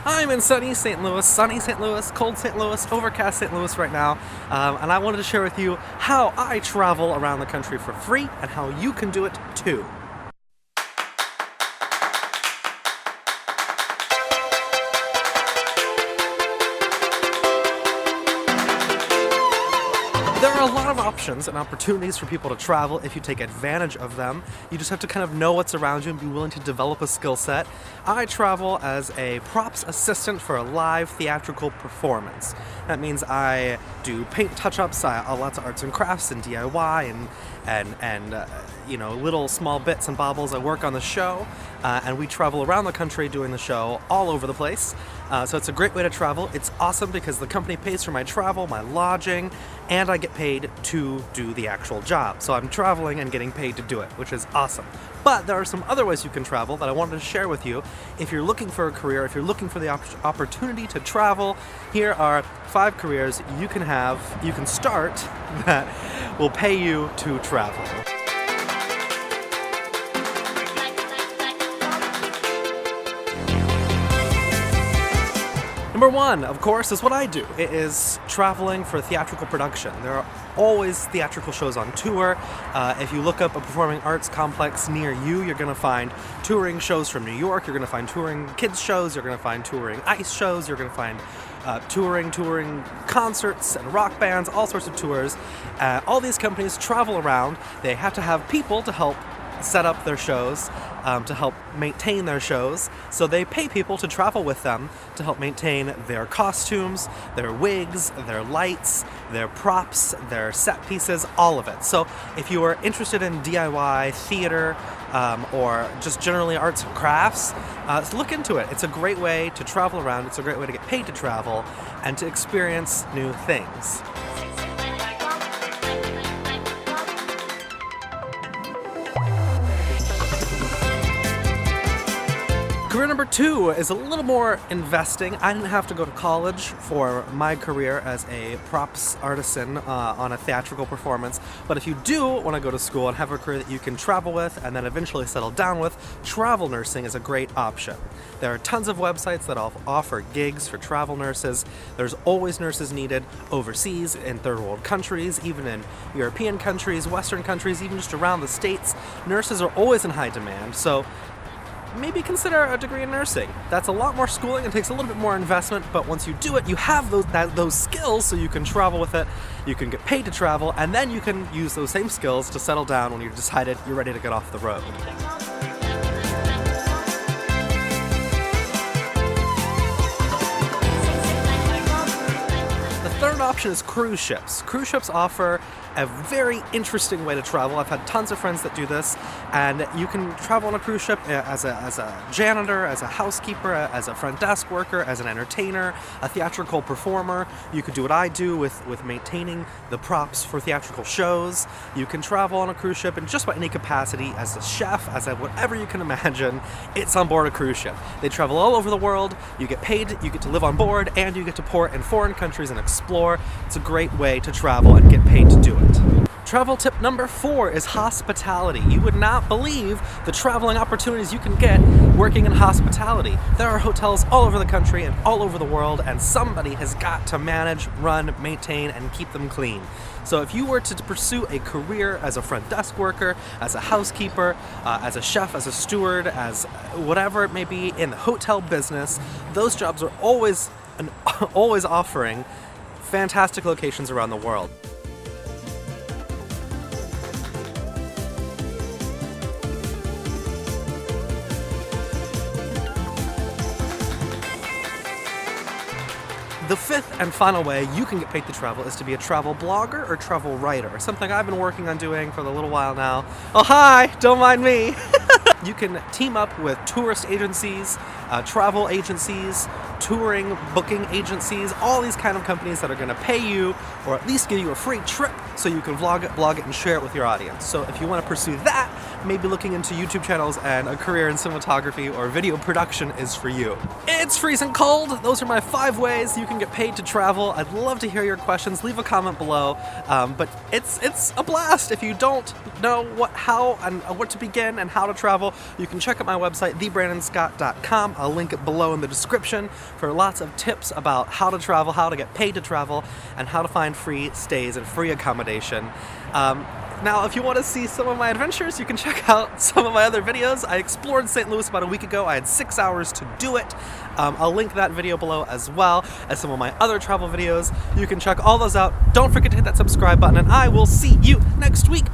I'm in sunny St. Louis, cold St. Louis, overcast St. Louis right now, and I wanted to share with you how I travel around the country for free and how you can do it too. There are a lot of options and opportunities for people to travel if you take advantage of them. You just have to kind of know what's around you and be willing to develop a skill set. I travel as a props assistant for a live theatrical performance. That means I do paint touch-ups, lots of arts and crafts and DIY and little small bits and baubles. I work on the show, and we travel around the country doing the show all over the place. So it's a great way to travel. It's awesome because the company pays for my travel, my lodging, and I get paid to do the actual job. So I'm traveling and getting paid to do it, which is awesome. But there are some other ways you can travel that I wanted to share with you. If you're looking for a career, if you're looking for the opportunity to travel, here are 5 careers you can start that will pay you to travel. Number 1, of course, is what I do. It is traveling for theatrical production. There are always theatrical shows on tour. If you look up a performing arts complex near you, you're going to find touring shows from New York, you're going to find touring kids shows, you're going to find touring ice shows, you're going to find touring concerts and rock bands, all sorts of tours. All these companies travel around. They have to have people to help set up their shows, to help maintain their shows, so they pay people to travel with them to help maintain their costumes, their wigs, their lights, their props, their set pieces, all of it. So if you are interested in DIY, theater, or just generally arts and crafts, look into it. It's a great way to travel around, it's a great way to get paid to travel and to experience new things. Career number 2 is a little more investing. I didn't have to go to college for my career as a props artisan on a theatrical performance, but if you do want to go to school and have a career that you can travel with and then eventually settle down with, travel nursing is a great option. There are tons of websites that offer gigs for travel nurses. There's always nurses needed overseas, in third world countries, even in European countries, Western countries, even just around the States. Nurses are always in high demand, so maybe consider a degree in nursing. That's a lot more schooling and takes a little bit more investment, but once you do it, you have those skills so you can travel with it, you can get paid to travel, and then you can use those same skills to settle down when you've decided you're ready to get off the road. The third option is cruise ships. Cruise ships offer a very interesting way to travel. I've had tons of friends that do this, and you can travel on a cruise ship as a janitor, as a housekeeper, as a front desk worker, as an entertainer, a theatrical performer. You could do what I do with maintaining the props for theatrical shows. You can travel on a cruise ship in just about any capacity, as a chef, as whatever you can imagine. It's on board a cruise ship. They travel all over the world. You get paid, you get to live on board, and you get to port in foreign countries and explore. It's a great way to travel and get paid to do it. Travel tip number 4 is hospitality. You would not believe the traveling opportunities you can get working in hospitality. There are hotels all over the country and all over the world, and somebody has got to manage, run, maintain, and keep them clean. So if you were to pursue a career as a front desk worker, as a housekeeper, as a chef, as a steward, as whatever it may be in the hotel business, those jobs are always offering fantastic locations around the world. The 5th and final way you can get paid to travel is to be a travel blogger or travel writer, something I've been working on doing for a little while now. Oh hi, don't mind me. You can team up with tourist agencies, travel agencies, touring, booking agencies, all these kind of companies that are going to pay you or at least give you a free trip so you can vlog it, blog it, and share it with your audience. So if you want to pursue that, maybe looking into YouTube channels and a career in cinematography or video production is for you. It's freezing cold. Those are my 5 ways you can get paid to travel. I'd love to hear your questions. Leave a comment below. But it's a blast. If you don't know how and what to begin and how to travel, you can check out my website, thebrandonscott.com. I'll link it below in the description for lots of tips about how to travel, how to get paid to travel, and how to find free stays and free accommodation. Now, if you want to see some of my adventures, you can check out some of my other videos. I explored St. Louis about a week ago. I had 6 hours to do it. I'll link that video below as well as some of my other travel videos. You can check all those out. Don't forget to hit that subscribe button, and I will see you next week.